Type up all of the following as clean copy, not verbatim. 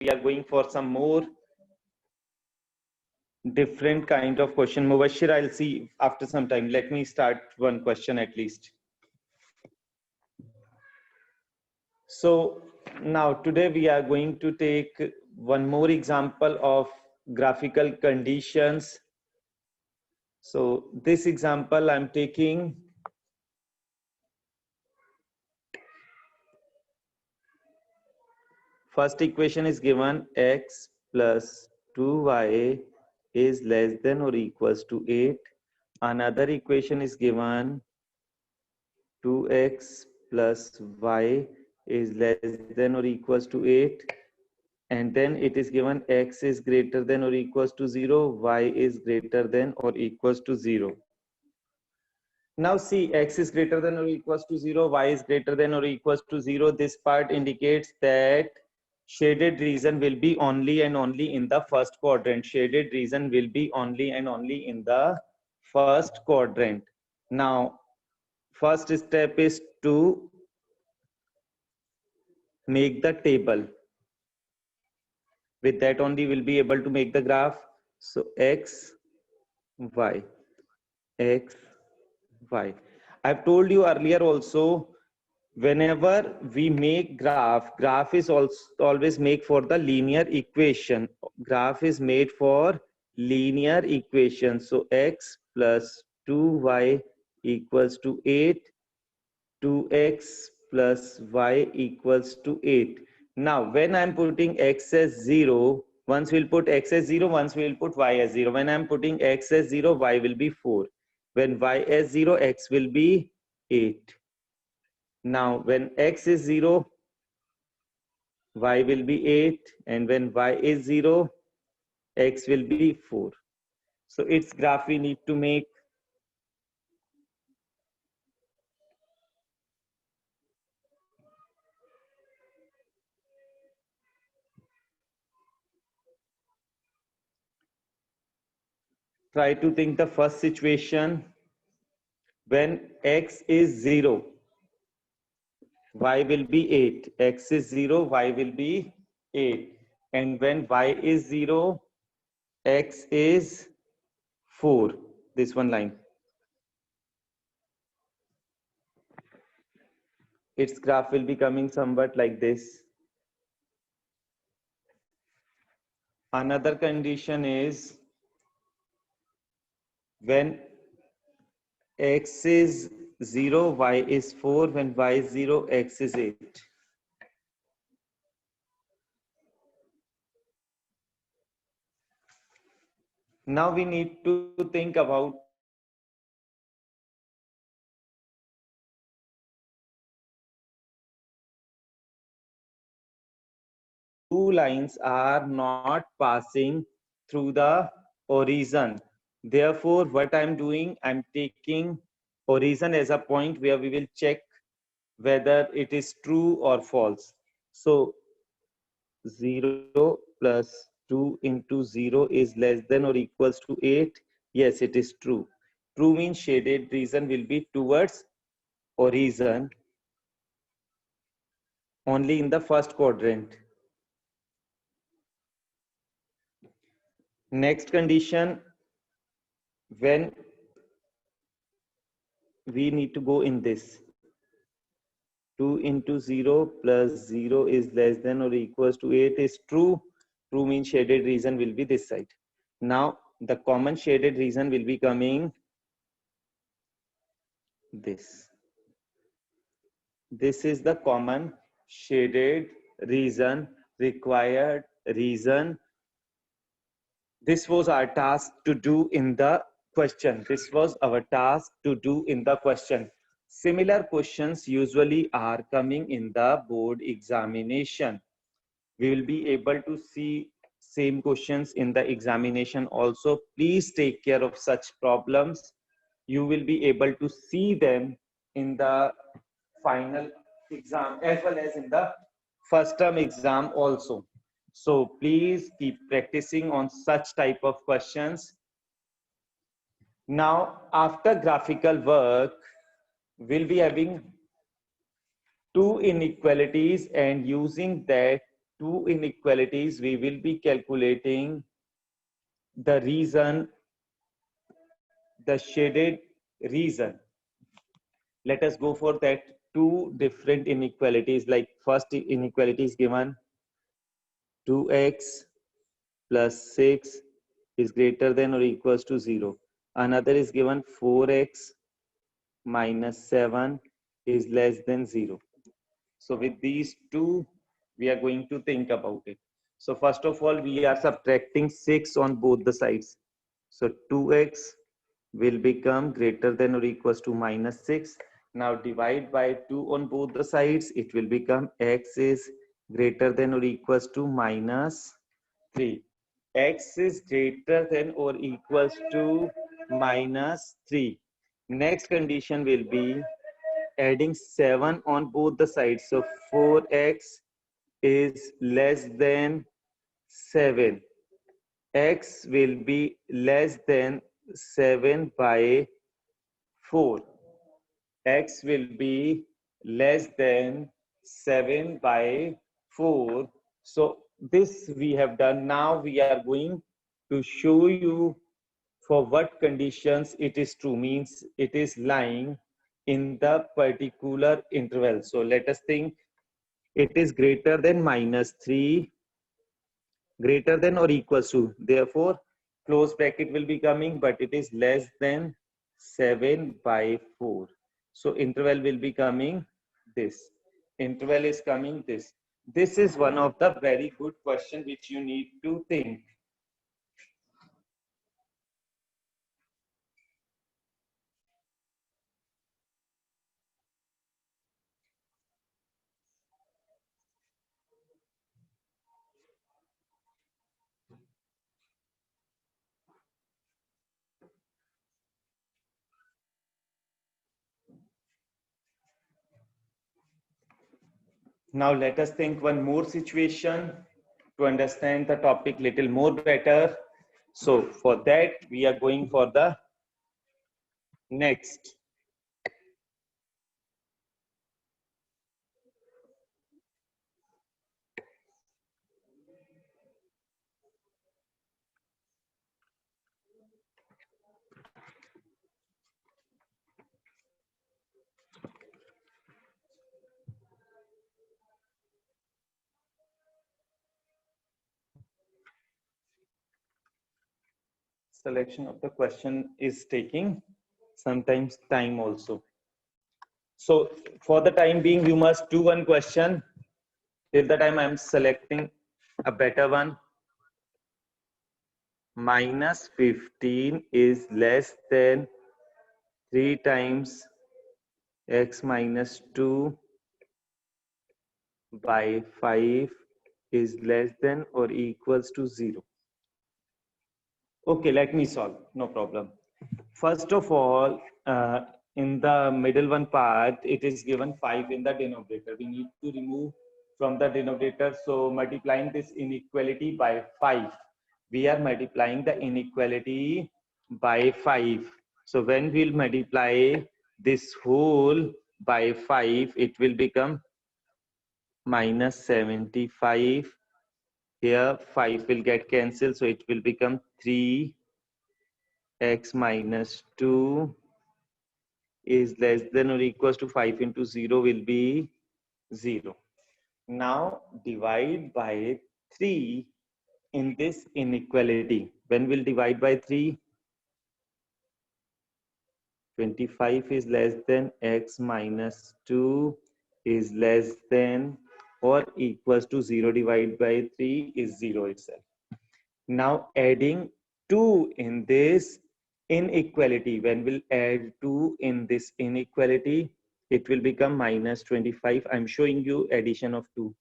we are going for some more different kind of question. Mubashir, I'll see after some time. Let me start one question at least. So now today we are going to take one more example of graphical conditions. So this example I'm taking first equation is given x plus 2y is less than or equals to 8. Another equation is given 2x plus y is less than or equals to 8. And then it is given x is greater than or equals to 0, y is greater than or equals to 0. Now see, x is greater than or equals to 0, y is greater than or equals to 0. This part indicates that shaded region will be only and only in the first quadrant. Shaded region will be only and only in the first quadrant. Now, first step is to make the table. With that only we'll be able to make the graph. So x, y, x, y. I've told you earlier also, whenever we make graph is also always make for the linear equation. Graph is made for linear equation. So x plus 2y equals to 8, 2x plus y equals to 8. Now when I'm putting x as 0, once we'll put x as 0, once we'll put y as 0. When I'm putting x as 0, y will be 4. When y as 0, x will be 8. Now when x is 0, y will be 8, and when y is 0, x will be 4. So its graph we need to make. Try to think the first situation. When x is 0, y will be 8. X is 0, y will be 8. And when y is 0, x is 4. This one line. Its graph will be coming somewhat like this. Another condition is when x is 0, y is 4. When y is 0, x is 8. Now we need to think about two lines are not passing through the origin. Therefore, what I'm doing, I'm taking origin as a point where we will check whether it is true or false. So 0 plus 2 into 0 is less than or equals to 8. Yes, it is true. True means shaded region will be towards origin only in the first quadrant. Next condition, when we need to go in this 2 into 0 plus 0 is less than or equals to 8 is true. True means shaded region will be this side. Now the common shaded region will be coming this. This is the common shaded region, required region. This was our task to do in the question. This was our task to do in the question. Similar questions usually are coming in the board examination. We will be able to see same questions in the examination also. Please take care of such problems. You will be able to see them in the final exam as well as in the first term exam also. So please keep practicing on such type of questions. Now, after graphical work, we'll be having two inequalities, and using that two inequalities, we will be calculating the region, the shaded region. Let us go for that. Two different inequalities. Like first inequality is given 2x plus 6 is greater than or equals to 0. Another is given 4x minus 7 is less than 0. So with these two, we are going to think about it. So first of all, we are subtracting 6 on both the sides. So 2x will become greater than or equals to minus 6. Now divide by 2 on both the sides. It will become x is greater than or equals to minus 3. X is greater than or equals to minus 3. Next condition will be adding 7 on both the sides. So 4x is less than 7. X will be less than 7 by 4. X will be less than 7 by 4. So this we have done. Now we are going to show you for what conditions it is true, means it is lying in the particular interval. So let us think it is greater than minus 3, greater than or equals to. Therefore, close bracket will be coming, but it is less than 7 by 4. So interval will be coming this. Interval is coming this. This is one of the very good question which you need to think. Now let us think one more situation to understand the topic little more better. So for that, we are going for the next. Selection of the question is taking sometimes time also. So for the time being, you must do one question till the time I'm selecting a better one. Minus 15 is less than 3 times x minus 2 by 5 is less than or equals to 0. Okay, let me solve, no problem. First of all, in the middle one part, it is given 5 in the denominator. We need to remove from the denominator. So multiplying this inequality by 5, we are multiplying the inequality by 5. So when we'll multiply this whole by 5, it will become minus 75. Here 5 will get cancelled, so it will become 3 x minus 2 is less than or equals to 5 into 0 will be 0. Now divide by 3 in this inequality. When we'll divide by 3, 25 is less than x minus 2 is less than or equals to 0 divided by 3 is 0 itself. Now adding 2 in this inequality, when we'll add 2 in this inequality, it will become minus 25. I'm showing you addition of 2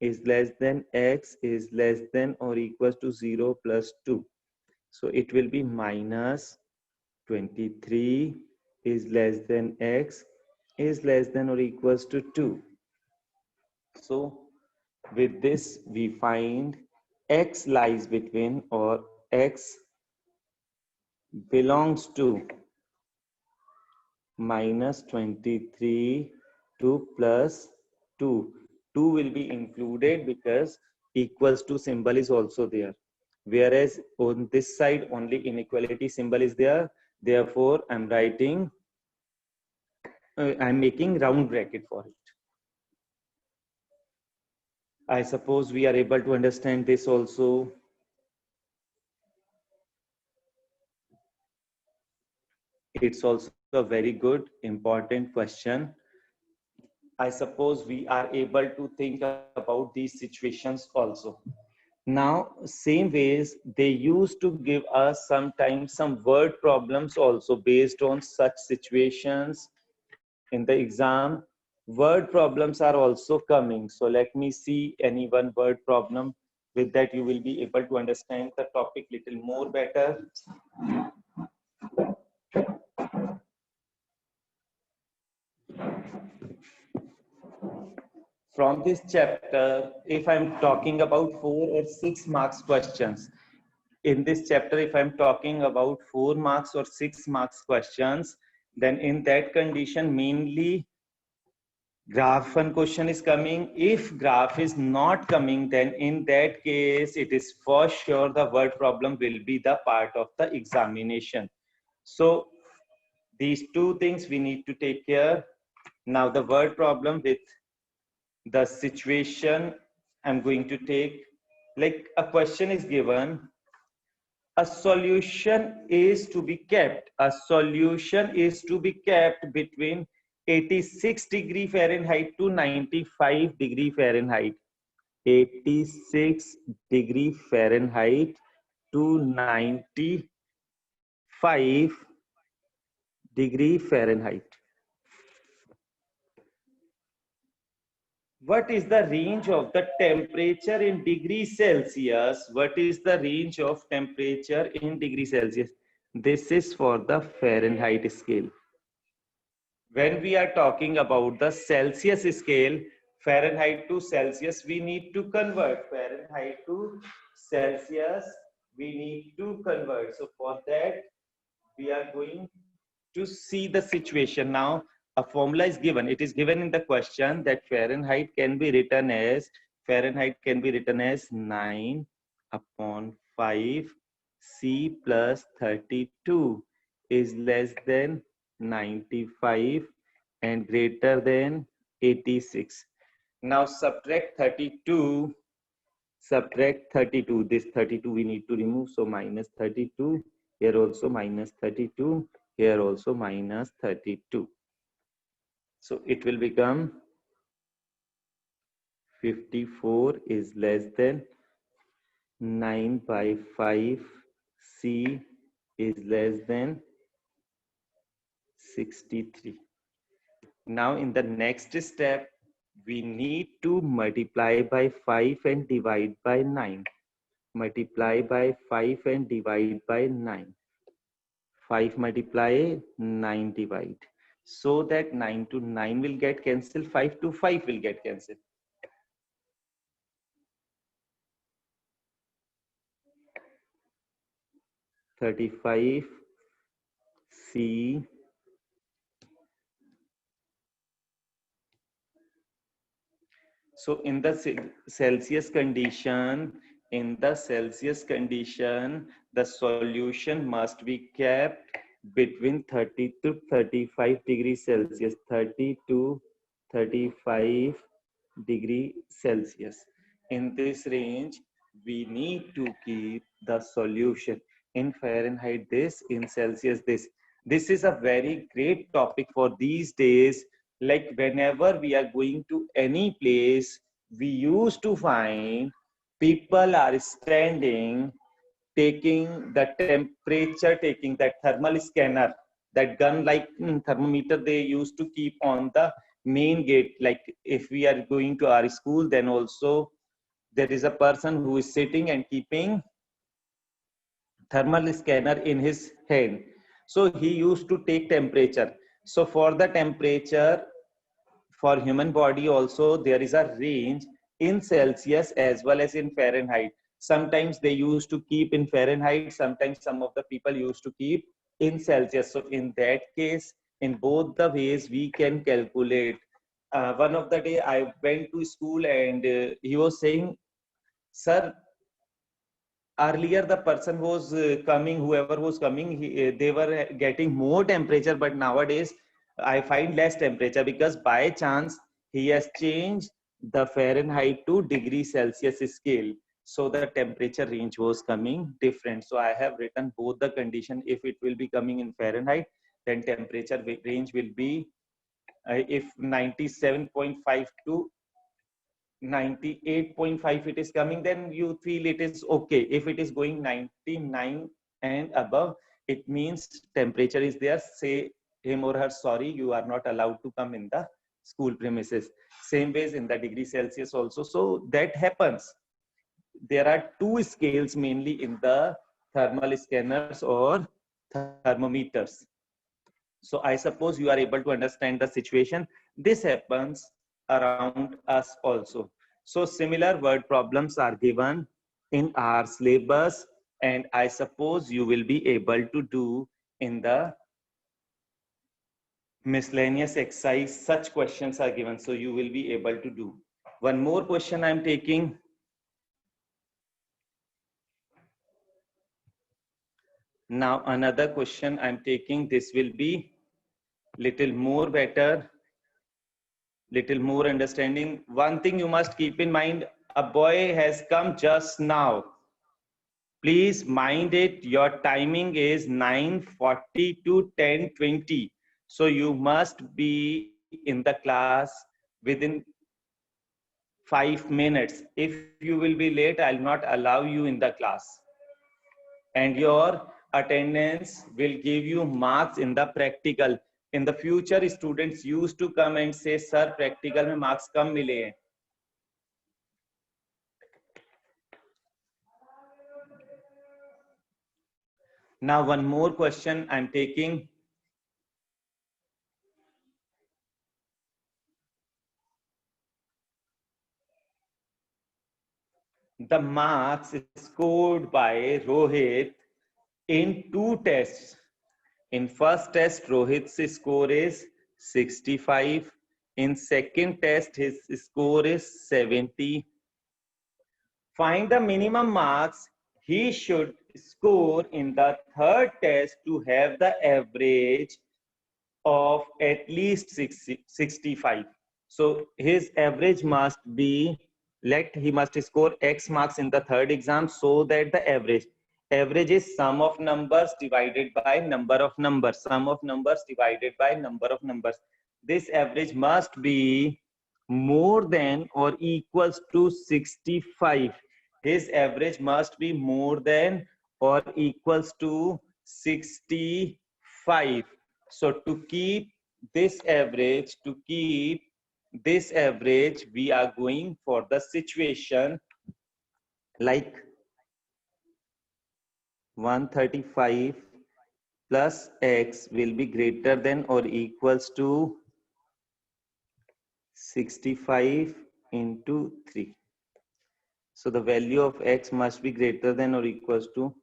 is less than x is less than or equals to 0 plus 2. So it will be minus 23 is less than x is less than or equals to 2. So with this, we find x lies between or x belongs to minus 23 to plus 2. 2 will be included because equals to symbol is also there. Whereas on this side, only inequality symbol is there. Therefore, I'm writing, I'm making round bracket for it. I suppose we are able to understand this also. It's also a very good, important question. I suppose we are able to think about these situations also. Now, same ways, they used to give us sometimes some word problems also based on such situations in the exam. Word problems are also coming. So let me see any one word problem. With that, you will be able to understand the topic little more better. From this chapter, if I'm talking about 4 or 6 marks questions, in this chapter, if I'm talking about 4 marks or 6 marks questions, then in that condition, mainly graph one question is coming. If graph is not coming, then in that case, it is for sure the word problem will be the part of the examination. So these two things we need to take care. Now the word problem with the situation I'm going to take, like a question is given, a solution is to be kept. A solution is to be kept between 86 degree Fahrenheit to 95 degree Fahrenheit. 86 degree Fahrenheit to 95 degree Fahrenheit. What is the range of the temperature in degrees Celsius? What is the range of temperature in degrees Celsius? This is for the Fahrenheit scale. When we are talking about the Celsius scale, Fahrenheit to Celsius, we need to convert. Fahrenheit to Celsius, we need to convert. So for that, we are going to see the situation. Now, a formula is given. It is given in the question that Fahrenheit can be written as 9 upon 5 C plus 32 is less than 95 and greater than 86. Now subtract 32. Subtract 32. This 32 we need to remove. So minus 32. Here also minus 32. Here also minus 32. So it will become 54 is less than 9 by 5 C is less than 63. Now in the next step, we need to multiply by 5 and divide by 9. Multiply by 5 and divide by 9. 5 multiply, 9 divide. So that 9 to 9 will get cancelled, 5 to 5 will get cancelled. $35 C so in the Celsius condition, the solution must be kept between 30 to 35 degrees Celsius. 30 to 35 degree Celsius. In this range, we need to keep the solution. In Fahrenheit this, in Celsius this. This is a very great topic for these days. Like whenever we are going to any place, we used to find people are standing, taking the temperature, taking that thermal scanner, that gun like thermometer they used to keep on the main gate. Like if we are going to our school, then also there is a person who is sitting and keeping thermal scanner in his hand. So he used to take temperature. So for the temperature, for human body also, there is a range in Celsius as well as in Fahrenheit. Sometimes they used to keep in Fahrenheit, sometimes some of the people used to keep in Celsius. So in that case, in both the ways, we can calculate. One of the day I went to school and he was saying sir, earlier the person was coming, whoever was coming, they were getting more temperature, but nowadays I find less temperature because by chance he has changed the Fahrenheit to degree Celsius scale. So the temperature range was coming different. So I have written both the condition. If it will be coming in Fahrenheit, then temperature range will be if 97.5 to 98.5 it is coming, then you feel it is okay. If it is going 99 and above, it means temperature is there. Say him or her, sorry, you are not allowed to come in the school premises. Same ways in the degree Celsius also. So that happens. There are two scales mainly in the thermal scanners or thermometers. So I suppose you are able to understand the situation. This happens around us also. So similar word problems are given in our syllabus, and I suppose you will be able to do in the miscellaneous exercise. Such questions are given, so you will be able to do. One more question I'm taking. Now another question I'm taking. This will be little more better, little more understanding. One thing you must keep in mind, a boy has come just now. Please mind it, your timing is 9:40 to 10:20. So you must be in the class within 5 minutes. If you will be late, I'll not allow you in the class. And your attendance will give you marks in the practical. In the future, students used to come and say, sir, practical mein marks kam mile hain. Now, one more question I'm taking. The marks scored by Rohit in two tests. In first test, Rohit's score is 65. In second test, his score is 70. Find the minimum marks he should score in the third test to have the average of at least 65. So his average must be, he must score X marks in the third exam, so that the average is sum of numbers divided by number of numbers, sum of numbers divided by number of numbers. This average must be more than or equals to 65. His average must be more than or equals to 65. So to keep this average, we are going for the situation like 135 plus X will be greater than or equals to 65 into 3. So the value of X must be greater than or equals to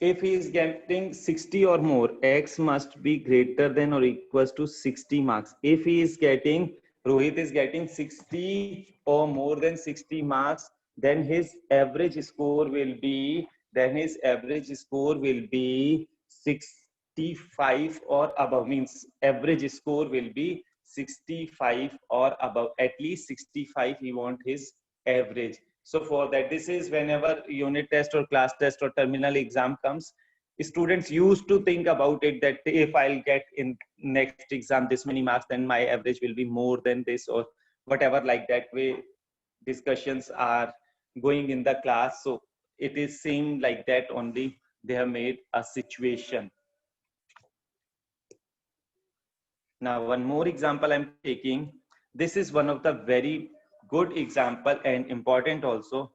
if he is getting 60 or more, X must be greater than or equals to 60 marks. If he is getting, Rohit is getting 60 or more than 60 marks, then his average score will be, 65 or above, means average score will be 65 or above, at least 65 he want his average. So for that, this is whenever unit test or class test or terminal exam comes, students used to think about it that if I'll get in next exam this many marks, then my average will be more than this or whatever, like that way discussions are going in the class. So it is same like that only, they have made a situation. Now one more example I'm taking. This is one of the very good example and important also.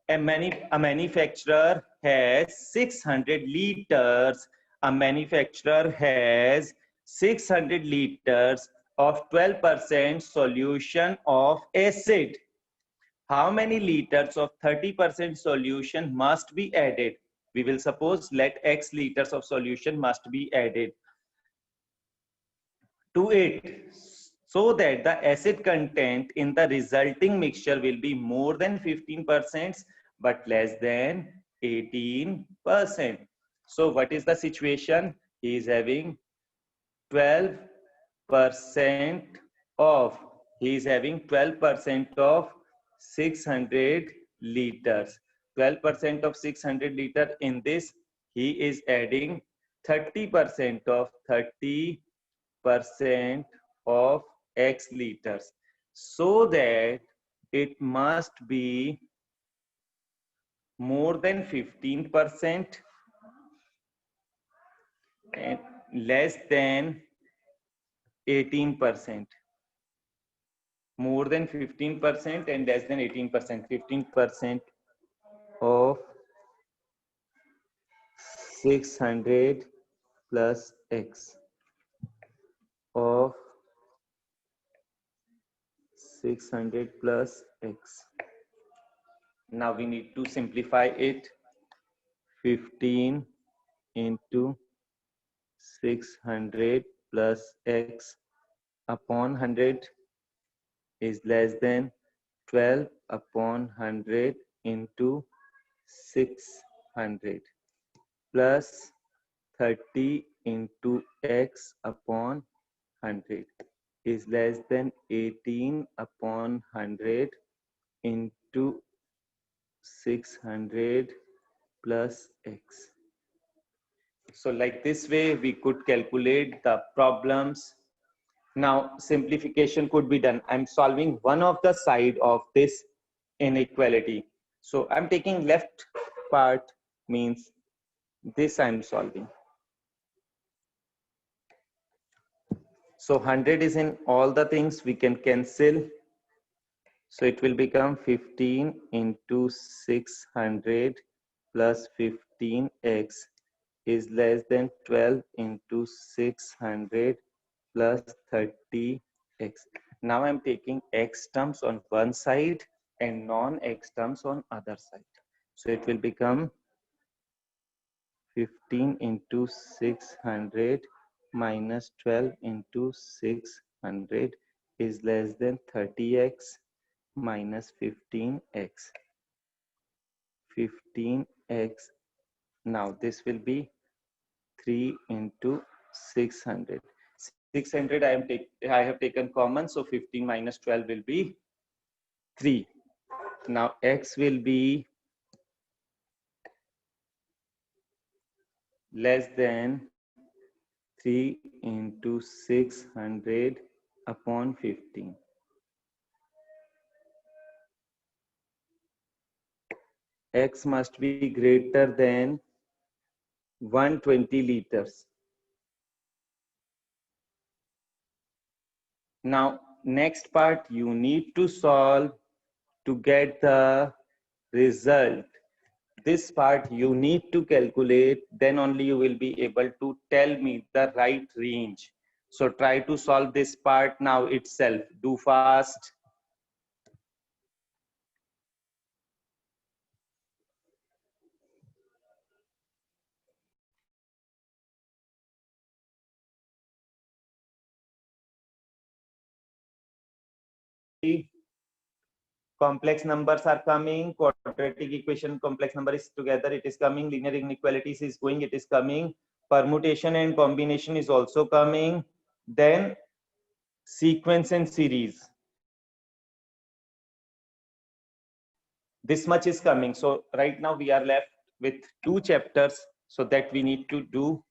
A manufacturer has 600 liters. A manufacturer has 600 liters of 12% solution of acid. How many liters of 30% solution must be added? We will suppose let X liters of solution must be added to it so that the acid content in the resulting mixture will be more than 15% but less than 18%. So what is the situation? He is having 12% of, he is having 12% of 600 liters. 12% of 600 liter. In this, he is adding 30% of 30% of X liters, so that it must be more than 15% and less than 18%. More than 15% and less than 18%. 15% of 600 plus X of 600 plus X. Now we need to simplify it. 15 into 600 plus X upon 100 is less than 12 upon 100 into 600 plus 30 into X upon 100 is less than 18 upon 100 into 600 plus X. So like this way we could calculate the problems. Now simplification could be done. I'm solving one of the side of this inequality. So I'm taking left part, means this I'm solving. So 100 is in all the things, we can cancel. So it will become 15 into 600 plus 15x is less than 12 into 600 plus 30x. Now I'm taking x terms on one side and non-x terms on other side. So it will become 15 into 600 minus 12 into 600 is less than 30x minus 15x. 15x. Now this will be 3 into 600. 600 I have taken common, so 15 minus 12 will be 3. Now x will be less than 3 into 600 upon 15. X must be greater than 120 liters. Now, next part you need to solve to get the result. This part you need to calculate, then only you will be able to tell me the right range. So try to solve this part now itself. Do fast. Complex numbers are coming, quadratic equation complex number is together, it is coming, linear inequalities is going, it is coming, permutation and combination is also coming, then sequence and series. This much is coming. So right now we are left with 2 chapters, so that we need to do.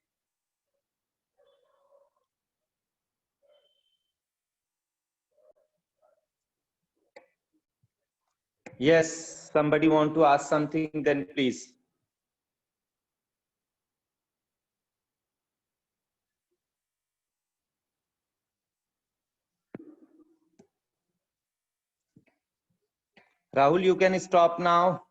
Yes, somebody want to ask something, then please. Rahul, you can stop now.